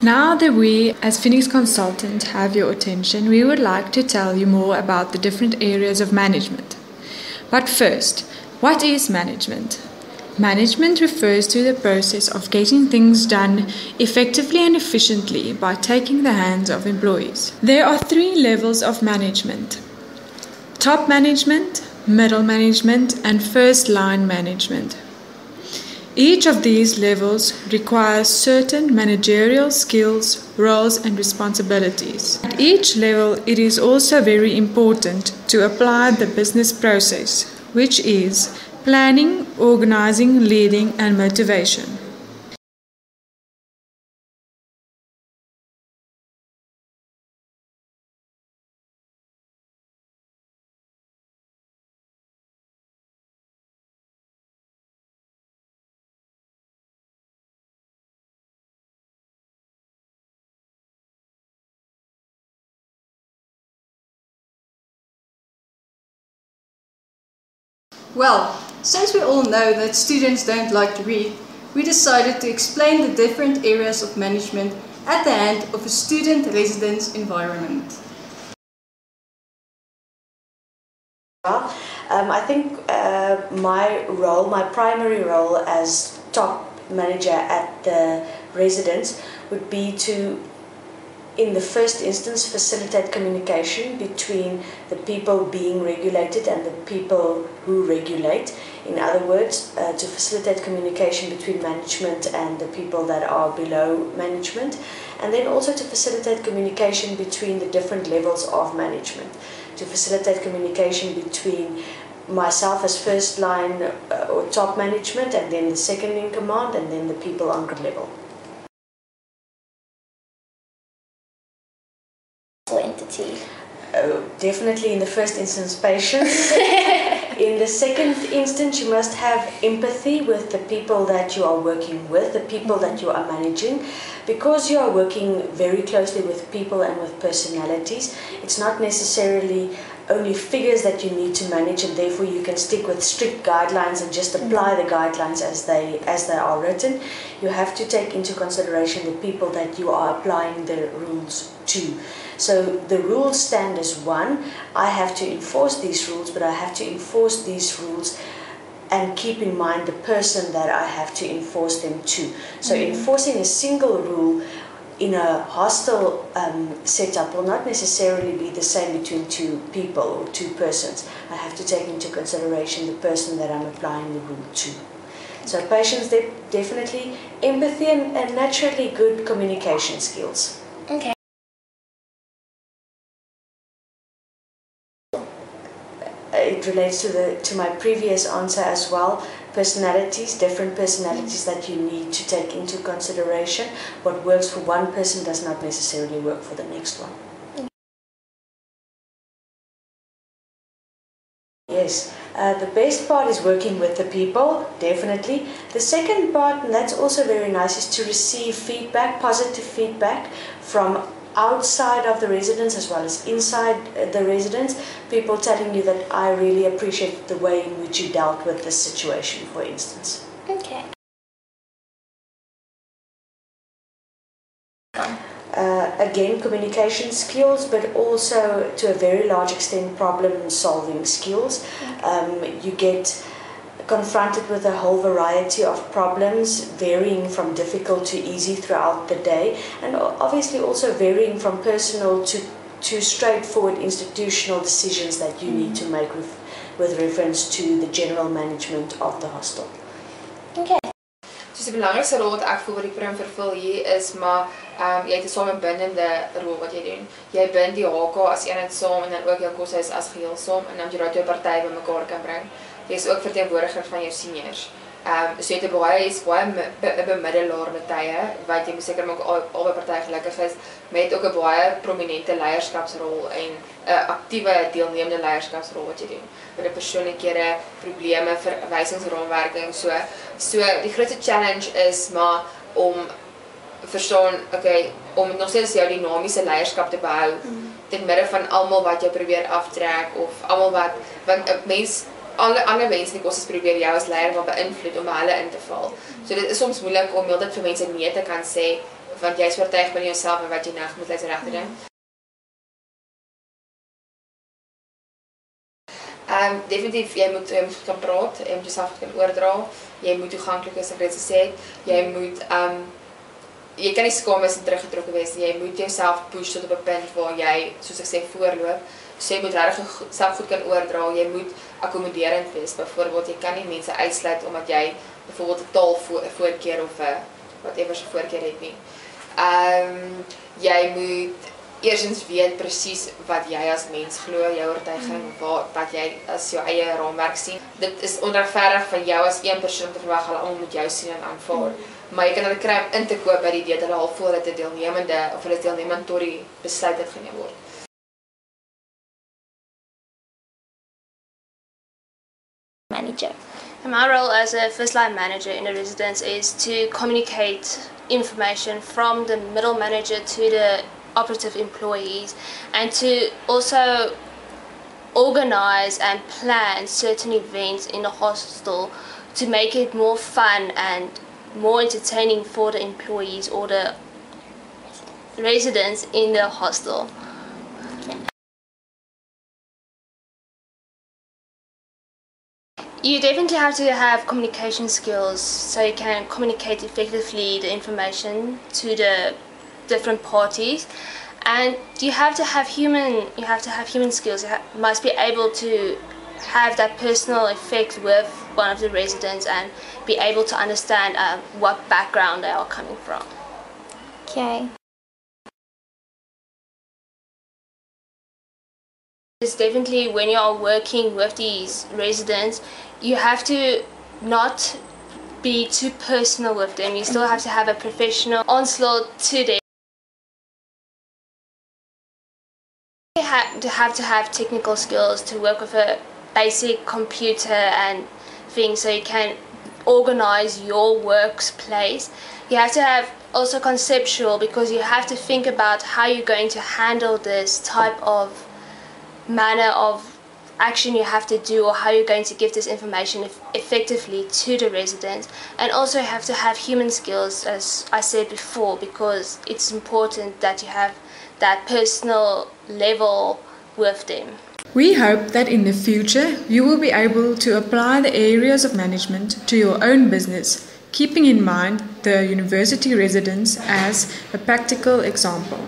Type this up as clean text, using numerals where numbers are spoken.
Now that we, as Phoenix Consultant, have your attention, we would like to tell you more about the different areas of management. But first, what is management? Management refers to the process of getting things done effectively and efficiently by taking the hands of employees. There are 3 levels of management: top management, middle management, and first line management. Each of these levels requires certain managerial skills, roles, and responsibilities. At each level, it is also very important to apply the business process, which is planning, organizing, leading, and motivation. Well, since we all know that students don't like to read, we decided to explain the different areas of management at the hand of a student residence environment. I think my primary role as top manager at the residence would be to, in the first instance, facilitate communication between the people being regulated and the people who regulate. In other words, to facilitate communication between management and the people that are below management, and then also to facilitate communication between the different levels of management, to facilitate communication between myself as first line or top management, and then the second in command, and then the people on ground level. Entity? Definitely in the first instance patience. In the second instance you must have empathy with the people that you are working with, the people that you are managing, because you are working very closely with people and with personalities. It's not necessarily only figures that you need to manage, and therefore you can stick with strict guidelines and just apply the guidelines as they are written. You have to take into consideration the people that you are applying the rules to. So the rules stand as one. I have to enforce these rules, but I have to enforce these rules and keep in mind the person that I have to enforce them to. So enforcing a single rule in a hostile setup will not necessarily be the same between 2 people or 2 persons. I have to take into consideration the person that I'm applying the rule to. So patience, definitely, empathy, and naturally good communication skills. Okay. It relates to my previous answer as well. Personalities, different personalities that you need to take into consideration. What works for one person does not necessarily work for the next one. Yes, the best part is working with the people, definitely. The second part, and that's also very nice, is to receive feedback, positive feedback from outside of the residence as well as inside the residence. People telling you that I really appreciate the way in which you dealt with this situation, for instance. Okay. Again, communication skills, but also to a very large extent problem-solving skills. You get confronted with a whole variety of problems, varying from difficult to easy throughout the day, and obviously also varying from personal to straightforward institutional decisions that you need to make with reference to the general management of the hostel. Okay. Dus die belangrijkste rol wat ek voel wat die program vervul hier is, maar jy het 'n samebindende rol wat jy doen. Jy bind die HK as eenheid saam en dan ook jou koshuis as geheel saam, en dan jy daai 2 partye bymekaar kan bring. Jy is ook verteenwoordiger van jou seniors. So jy het 'n baie bemiddelaar met tye, wat jy moet seker maak albei partye gelukkig is, met ook 'n baie prominente leierskapsrol en 'n aktiewe deelnemende leierskapsrol wat jy doen. Met 'n persoonlikhede, probleme, verwysingsraamwerking, so die grootste challenge is maar om verstaan, okay, om nog steeds jou dinamiese leierskap te behou ten midde van almal wat jou probeer aftrek of almal wat want 'n mens alle ander mense in die koshuis probeer jou as leier wat beïnvloed om by hulle in te val. So dit is soms moeilik om heeltyd vir mense nee te kan sê want jy is oortuig van jouself en wat jy nou moet is die regte ding. Definitief, jy moet kan praat, jy moet jouself kan oordra, jy moet toeganklik wees, ek het gesê, jy moet jy kan nie skaam wees en teruggetrokke wees, jy moet jouself push tot op 'n punt waar jy, soos ek sê, voorloop. So jy moet regtig self goed kan oordra, jy moet akkommoderend wees. Byvoorbeeld, jy kan nie mense uitsluit omdat jy byvoorbeeld 'n taal voorkeur of whatever se voorkeur het nie. Jy moet eerstens weet presies wat jy as mens glo, jou oortuiging, wat jy as jou eie raamwerk sien. Dit is onregverdig van jou as een persoon te verwag hulle almal moet jou sien en aanvaar. Maar jy kan hulle kry om in te koop by die idee dat hulle al voel dat dit deelnemende of hulle deelnemend tot die besluit het geneem word. Manager. And my role as a first line manager in a residence is to communicate information from the middle manager to the operative employees and to also organize and plan certain events in the hostel to make it more fun and more entertaining for the employees or the residents in the hostel. You definitely have to have communication skills so you can communicate effectively the information to the different parties, and you have to have human skills. You must be able to have that personal effect with one of the residents and be able to understand what background they are coming from. Okay. It's definitely when you are working with these residents, you have to not be too personal with them. You still have to have a professional onslaught to them. You have to have technical skills to work with a basic computer and things so you can organize your workplace. You have to have also conceptual because you have to think about how you're going to handle this type of manner of action you have to do or how you're going to give this information effectively to the residents, and also you have to have human skills, as I said before, because it's important that you have that personal level with them. We hope that in the future you will be able to apply the areas of management to your own business, keeping in mind the university residence as a practical example.